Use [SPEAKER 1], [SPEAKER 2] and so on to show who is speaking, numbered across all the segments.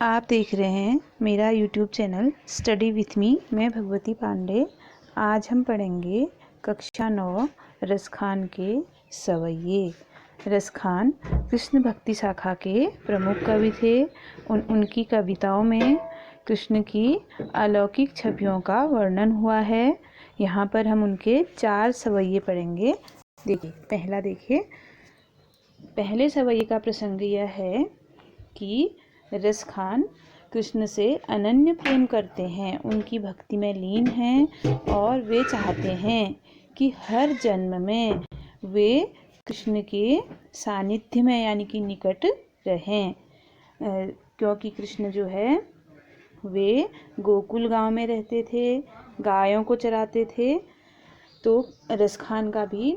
[SPEAKER 1] आप देख रहे हैं मेरा YouTube channel study with me. मैं भगवती पांडे। आज हम पढ़ेंगे कक्षा 9 रसखान के सवैये। रसखान कृष्ण भक्ति शाखा के प्रमुख कवि थे। उनकी कविताओं में कृष्ण की अलौकिक छवियों का वर्णन हुआ है। यहाँ पर हम उनके 4 सवैये पढ़ेंगे। देखिए पहले सवैये का प्रसंग यह है कि रसखान कृष्ण से अनन्य प्रेम करते हैं, उनकी भक्ति में लीन हैं और वे चाहते हैं कि हर जन्म में वे कृष्ण के सानिध्य में यानी कि निकट रहें, क्योंकि कृष्ण जो है वे गोकुल गांव में रहते थे, गायों को चराते थे। तो रसखान का भी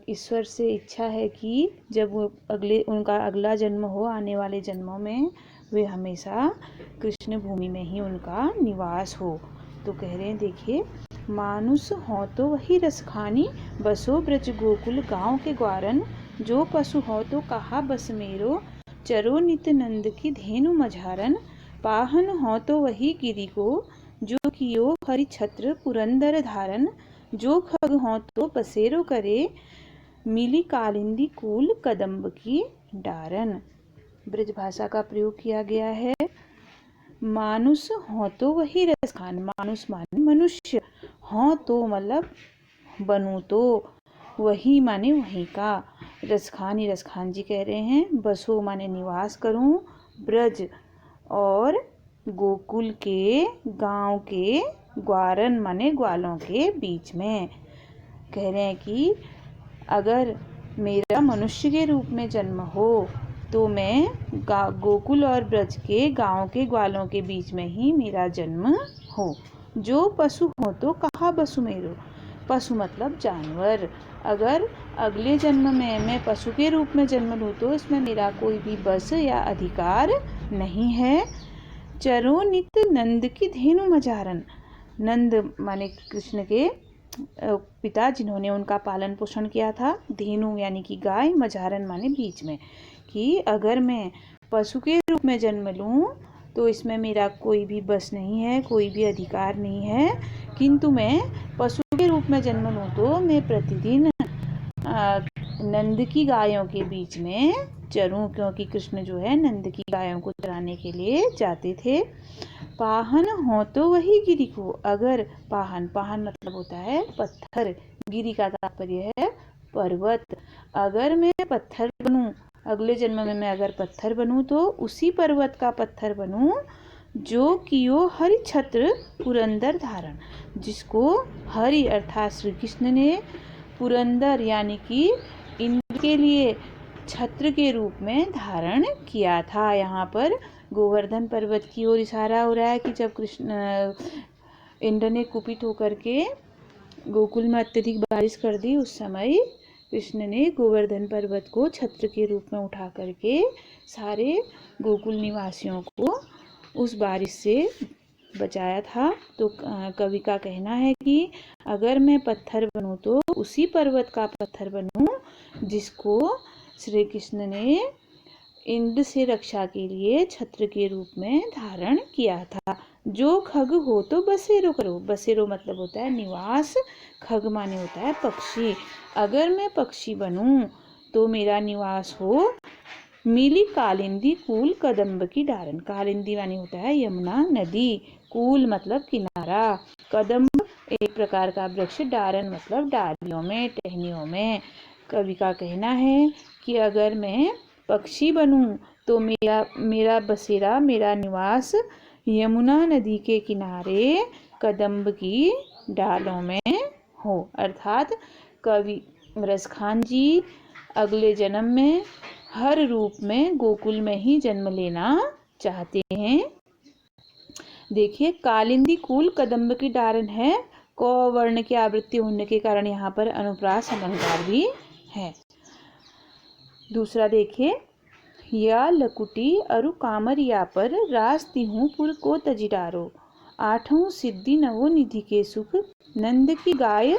[SPEAKER 1] ईश्वर से इच्छा है कि जब वो उनका अगला जन्म हो, आने वाले जन्मों में वे हमेशा कृष्ण भूमि में ही उनका निवास हो। तो कह रहे हैं, देखिए, मानुष हो तो वही रसखानी, बसो ब्रज गोकुल गांव के ग्वारन, जो पशु हो तो कहा बस मेरो, चरो नित नंद की धेनु मझारन, पाहन हो तो वही गिरि को, जो कियो हरि छत्र पुरंदर धारन, जो खग हो तो बसेरो करे, मिली कालिंदी कूल कदम्ब की डारन। ब्रज भाषा का प्रयोग किया गया है। मानुष हो तो वही रसखान, मानुष माने मनुष्य, हो तो मतलब बनू तो, वही माने वही का। रसखान जी कह रहे हैं, बसो माने निवास करूं, ब्रज और गोकुल के गांव के, ग्वारन माने ग्वालों के बीच में। कह रहे हैं कि अगर मेरा मनुष्य के रूप में जन्म हो तो मैं गोकुल और ब्रज के गांव के ग्वालों के बीच में ही मेरा जन्म हो। जो पशु हो तो कहा बसु मेरो, पशु मतलब जानवर। अगर अगले जन्म में मैं पशु के रूप में जन्म लूँ तो इसमें मेरा कोई भी बस या अधिकार नहीं है। चरो नित नंद की धेनु मझारन, नंद माने कृष्ण के पिता जिन्होंने उनका पालन पोषण किया था, धेनु यानी कि गाय, मझारन माने बीच में, कि अगर मैं पशु के रूप में जन्म लूँ तो इसमें मेरा कोई भी बस नहीं है, कोई भी अधिकार नहीं है। किंतु मैं पशु के रूप में जन्म लूँ तो मैं प्रतिदिन नंद की गायों के बीच में चरूं, क्योंकि कृष्ण जो है नंद की गायों को चराने के लिए जाते थे। पाहन हो तो वही गिरि को, अगर पाहन मतलब होता है पत्थर, गिरि का तात्पर्य है पर्वत। अगर मैं पत्थर बनूं, अगले जन्म में मैं अगर पत्थर बनूं तो उसी पर्वत का पत्थर बनूं, जो कियो हरि छत्र पुरंदर धारण, जिसको हरि अर्थात श्री कृष्ण ने पुरंदर यानी कि इंद्र के लिए छत्र के रूप में धारण किया था। यहाँ पर गोवर्धन पर्वत की ओर इशारा हो रहा है कि जब कृष्ण इंद्र ने कुपित होकर के गोकुल में अत्यधिक बारिश कर दी, उस समय कृष्ण ने गोवर्धन पर्वत को छत्र के रूप में उठा करके सारे गोकुल निवासियों को उस बारिश से बचाया था। तो कवि का कहना है कि अगर मैं पत्थर बनूं तो उसी पर्वत का पत्थर बनूं जिसको श्री कृष्ण ने इंद्र से रक्षा के लिए छत्र के रूप में धारण किया था। जो खग हो तो बसेरो करो, बसेरो मतलब होता है निवास, खग माने होता है पक्षी। अगर मैं पक्षी बनूं तो मेरा निवास हो, मिली कालिंदी कूल कदम्ब की डारन, कालिंदी माने होता है यमुना नदी, कूल मतलब किनारा, कदम्ब एक प्रकार का वृक्ष, डारन मतलब डालियों में, टहनियों में। कवि का कहना है कि अगर मैं पक्षी बनूं तो मेरा बसेरा, मेरा निवास यमुना नदी के किनारे कदम्ब की डालों में हो। अर्थात कवि रसखान जी अगले जन्म में हर रूप में गोकुल में ही जन्म लेना चाहते हैं। देखिए, कालिंदी कूल कदम्ब की डारन है, क वर्ण की आवृत्ति होने के कारण यहाँ पर अनुप्रास अलंकार भी है। दूसरा देखिए, या लकुटी अरु कामरिया पर रास तिहूं पुर को तजिडारो, आठों सिद्धि नवो निधि के सुख, नंद की गाय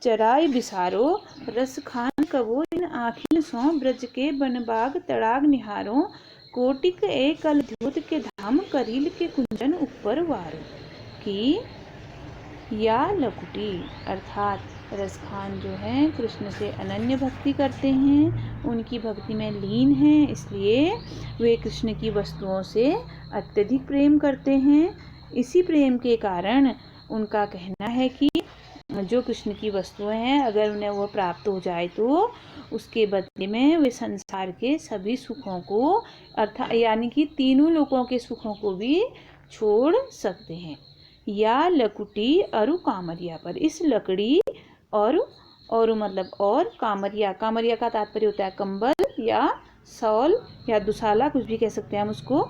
[SPEAKER 1] चराय बिसारो, रस खान कबो इन आखिन सो, ब्रज के बनबाग तड़ाग निहारो, कोटिक एक अलद्योत के धाम करील के कुंजन ऊपर वारो की या लकुटी, अर्थात रसखान जो हैं कृष्ण से अनन्य भक्ति करते हैं, उनकी भक्ति में लीन हैं, इसलिए वे कृष्ण की वस्तुओं से अत्यधिक प्रेम करते हैं। इसी प्रेम के कारण उनका कहना है कि जो कृष्ण की वस्तुएं हैं अगर उन्हें वह प्राप्त हो जाए तो उसके बदले में वे संसार के सभी सुखों को अर्थात यानी कि तीनों लोकों के सुखों को भी छोड़ सकते हैं। या लकुटी अरु कामरिया पर, इस लकड़ी और मतलब और कामरिया, कामरिया का तात्पर्य होता है कंबल या सौल या दुसाला, कुछ भी कह सकते हैं हम उसको।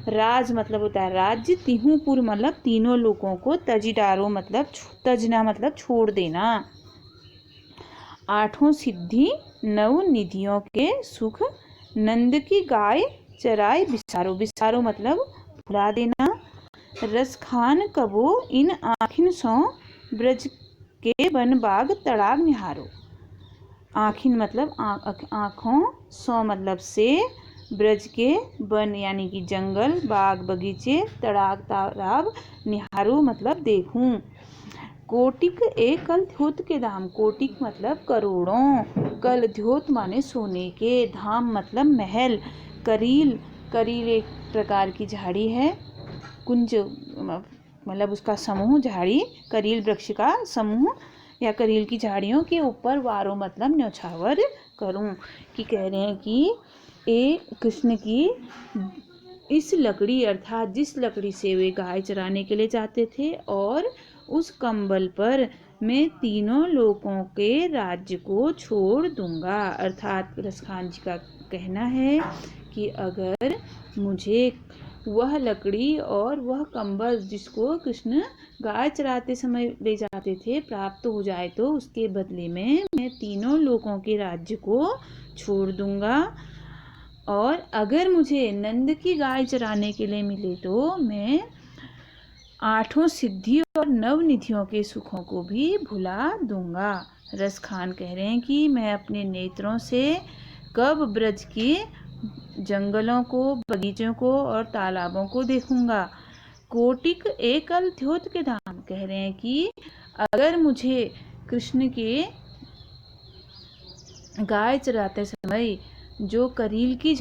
[SPEAKER 1] राज मतलब होता है राज्य, तिहुपुर मतलब तीनों लोगों को, तजिडारो मतलब तजना मतलब छोड़ देना। आठों सिद्धि नव निधियों के सुख, नंद की गाय चराय बिसारो, बिसारो मतलब भुला देना। रसखान कबो इन आखिन सो ब्रज के वन बाग तड़ाग निहारो, आखिन मतलब आँखों, सौ मतलब से, ब्रज के वन यानी कि जंगल, बाग बगीचे, तड़ाग तालाब, निहारो मतलब देखूं। कोटिक एक कल ध्योत के धाम, कोटिक मतलब करोड़ों, कल ध्योत माने सोने के, धाम मतलब महल, करील, करील एक प्रकार की झाड़ी है, कुंज मतलब उसका समूह, झाड़ी करील वृक्ष का समूह या करील की झाड़ियों के ऊपर वारो मतलब न्यौछावर करूं, कि कह रहे हैं कि कृष्ण की इस लकड़ी अर्थात जिस लकड़ी से वे गाय चराने के लिए जाते थे और उस कंबल पर मैं तीनों लोगों के राज्य को छोड़ दूंगा। अर्थात रसखान जी का कहना है कि अगर मुझे वह लकड़ी और वह कंबल जिसको कृष्ण गाय चराते समय ले जाते थे प्राप्त हो जाए तो उसके बदले में मैं तीनों लोगों के राज्य को छोड़ दूंगा, और अगर मुझे नंद की गाय चराने के लिए मिले तो मैं आठों सिद्धि और नव निधियों के सुखों को भी भुला दूंगा। रसखान कह रहे हैं कि मैं अपने नेत्रों से कब ब्रज के जंगलों को, बगीचों को और तालाबों को देखूंगा। कोटिक एकल ध्योत के धाम, कह रहे हैं कि अगर मुझे कृष्ण के गाय चराते समय जो करील की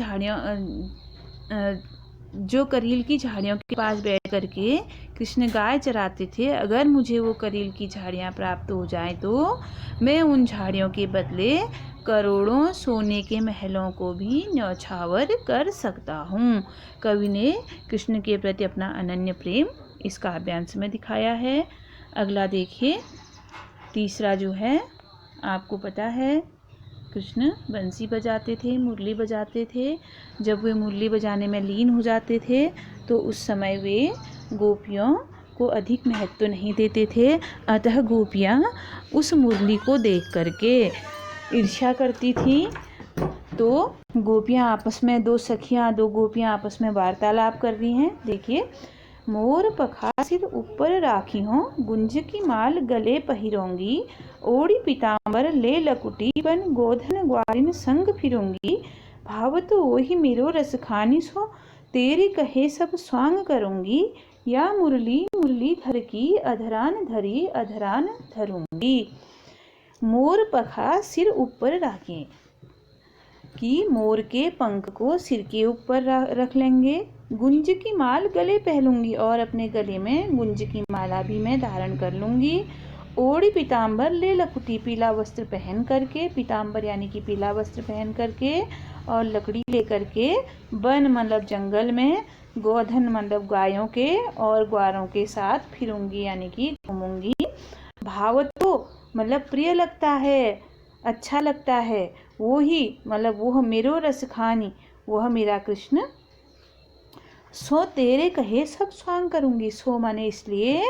[SPEAKER 1] झाड़ियों के पास बैठ करके कृष्ण गाय चराते थे, अगर मुझे वो करील की झाड़ियाँ प्राप्त हो जाएं तो मैं उन झाड़ियों के बदले करोड़ों सोने के महलों को भी न्यौछावर कर सकता हूँ। कवि ने कृष्ण के प्रति अपना अनन्य प्रेम इस काव्यांश में दिखाया है। अगला देखिए, तीसरा जो है, आपको पता है कृष्ण बंसी बजाते थे, मुरली बजाते थे। जब वे मुरली बजाने में लीन हो जाते थे तो उस समय वे गोपियों को अधिक महत्व नहीं देते थे, अतः गोपियाँ उस मुरली को देख करके ईर्ष्या करती थीं। तो गोपियाँ आपस में, दो गोपियाँ आपस में वार्तालाप कर रही हैं। देखिए, मोर पखा सिर ऊपर राखी हों, गुंज की माल गले पहिरोंगी, ओढ़ी पीताम्बर ले लकुटी बन, गोधन ग्वारिन संग फिरूंगी, भावत वही मेरो रस खानी सो, तेरे कहे सब स्वांग करूंगी, या मुरली मुरली धर की, अधरान धरी अधरान धरूंगी। मोर पखा सिर ऊपर राखें, कि मोर के पंख को सिर के ऊपर रख लेंगे, गुंज की माल गले पहनूंगी और अपने गले में गुंज की माला भी मैं धारण कर लूंगी, ओढ़ी पीताम्बर ले लकुटी, पीला वस्त्र पहन करके, पीताम्बर यानी कि पीला वस्त्र पहन करके और लकड़ी ले करके, वन मतलब जंगल में, गोधन मतलब गायों के और ग्वारों के साथ फिरूंगी यानी कि घूमूंगी। भावत तो मतलब प्रिय लगता है, अच्छा लगता है, वो ही मतलब वह मेरो रस खानी, वह मेरा कृष्ण, सो तेरे कहे सब स्वांग करूंगी। सो माने इसलिए,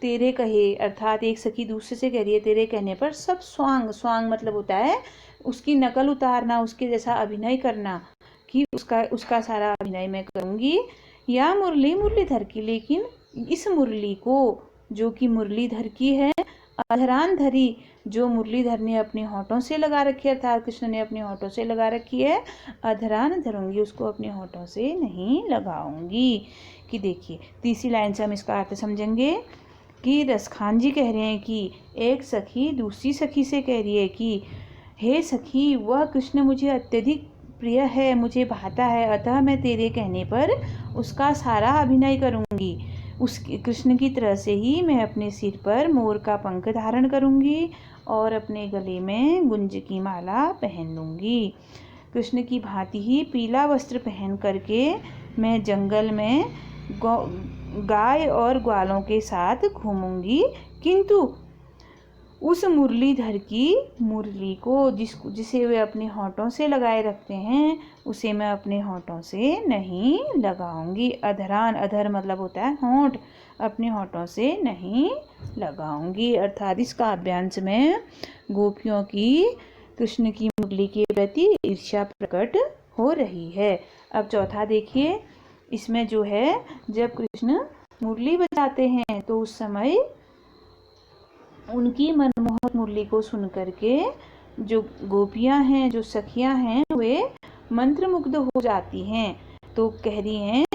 [SPEAKER 1] तेरे कहे अर्थात एक सखी दूसरे से कह रही है तेरे कहने पर सब स्वांग, स्वांग मतलब होता है उसकी नकल उतारना, उसके जैसा अभिनय करना, कि उसका सारा अभिनय मैं करूंगी। या मुरली मुरलीधर की, लेकिन इस मुरली को जो कि मुरलीधर की है, अधरान धरी, जो मुरलीधर ने अपने होठों से लगा रखी है, अर्थात कृष्ण ने अपने होठों से लगा रखी है, अधरान धरूंगी, उसको अपने होठों से नहीं लगाऊंगी। कि देखिए तीसरी लाइन से हम इसका अर्थ समझेंगे कि रसखान जी कह रहे हैं कि एक सखी दूसरी सखी से कह रही है कि हे सखी, वह कृष्ण मुझे अत्यधिक प्रिय है, मुझे भाता है, अतः मैं तेरे कहने पर उसका सारा अभिनय करूंगी। उस कृष्ण की तरह से ही मैं अपने सिर पर मोर का पंख धारण करूंगी और अपने गले में गुंज की माला पहन लूंगी। कृष्ण की भांति ही पीला वस्त्र पहन करके मैं जंगल में गाय और ग्वालों के साथ घूमूंगी, किंतु उस मुरलीधर की मुरली को जिसे वे अपने होठों से लगाए रखते हैं, उसे मैं अपने होठों से नहीं लगाऊंगी। अधरान, अधर मतलब होता है होंठ, अपने होठों से नहीं लगाऊंगी। अर्थात इस काव्यांश में गोपियों की कृष्ण की मुरली के प्रति ईर्ष्या प्रकट हो रही है। अब चौथा देखिए, इसमें जो है जब कृष्ण मुरली बजाते हैं तो उस समय उनकी मनमोहक मुरली को सुन करके जो गोपियां हैं, जो सखियां हैं, वे मंत्रमुग्ध हो जाती हैं। तो कह रही हैं,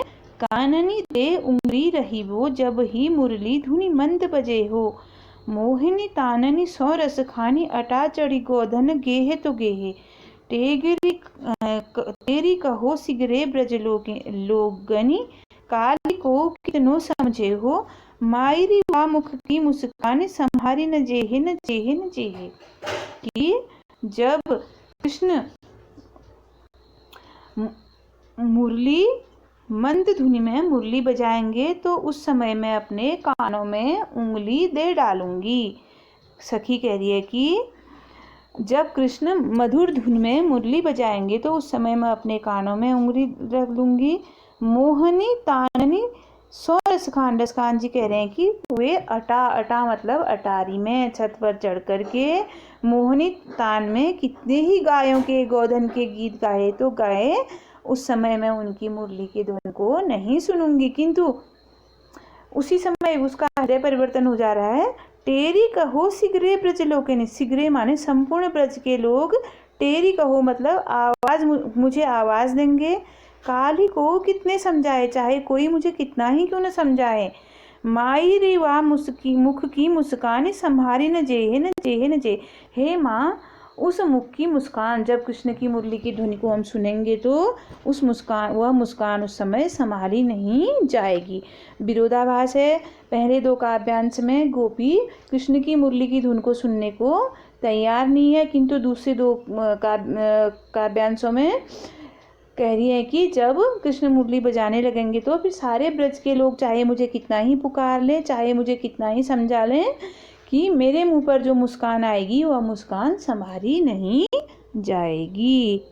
[SPEAKER 1] काननी ते उंगरी रही वो, जब ही मुरली धुनि मंद बजे हो, मोहिनी ताननी सौ रस खानी, अटा चढ़ी गोधन गेहे तो गेहे, तेरी कहो सिगरे ब्रज लोगनी, काली को कितनो समझे हो, मायरी वा मुख की मुस्कान, संहारी न जेहे न जेहे न जेहे। कि जब कृष्ण मुरली मंद धुनी में मुरली बजाएंगे तो उस समय मैं अपने कानों में उंगली दे डालूंगी। सखी कह रही है कि जब कृष्ण मधुर धुन में मुरली बजाएंगे तो उस समय मैं अपने कानों में उंगली रख लूंगी। मोहनी ताननी सौ रसखान, रसखान जी कह रहे हैं कि वे अटा मतलब अटारी में छत पर चढ़ करके मोहनी तान में कितने ही गायों के गोधन के गीत गाए तो गाए, उस समय मैं उनकी मुरली के धुन को नहीं सुनूंगी, किंतु उसी समय उसका हृदय परिवर्तन हो जा रहा है। टेरी कहो सिगरे ब्रज लोके, सिगरे माने संपूर्ण ब्रज के लोग, टेरी कहो मतलब आवाज, मुझे आवाज देंगे, काली को कितने समझाए, चाहे कोई मुझे कितना ही क्यों न समझाए, माई रे वा मुख की मुस्कान, संभारी न जेहे न जेहे न जे। हे माँ, उस मुख की मुस्कान, जब कृष्ण की मुरली की ध्वनि को हम सुनेंगे तो उस मुस्कान, वह मुस्कान उस समय संभाली नहीं जाएगी। विरोधाभास है, पहले दो काव्यांश में गोपी कृष्ण की मुरली की धुन को सुनने को तैयार नहीं है, किंतु दूसरे दो काव्यांशों में कह रही है कि जब कृष्ण मुरली बजाने लगेंगे तो फिर सारे ब्रज के लोग चाहे मुझे कितना ही पुकार लें, चाहे मुझे कितना ही समझा लें, कि मेरे मुंह पर जो मुस्कान आएगी वह मुस्कान संभाली नहीं जाएगी।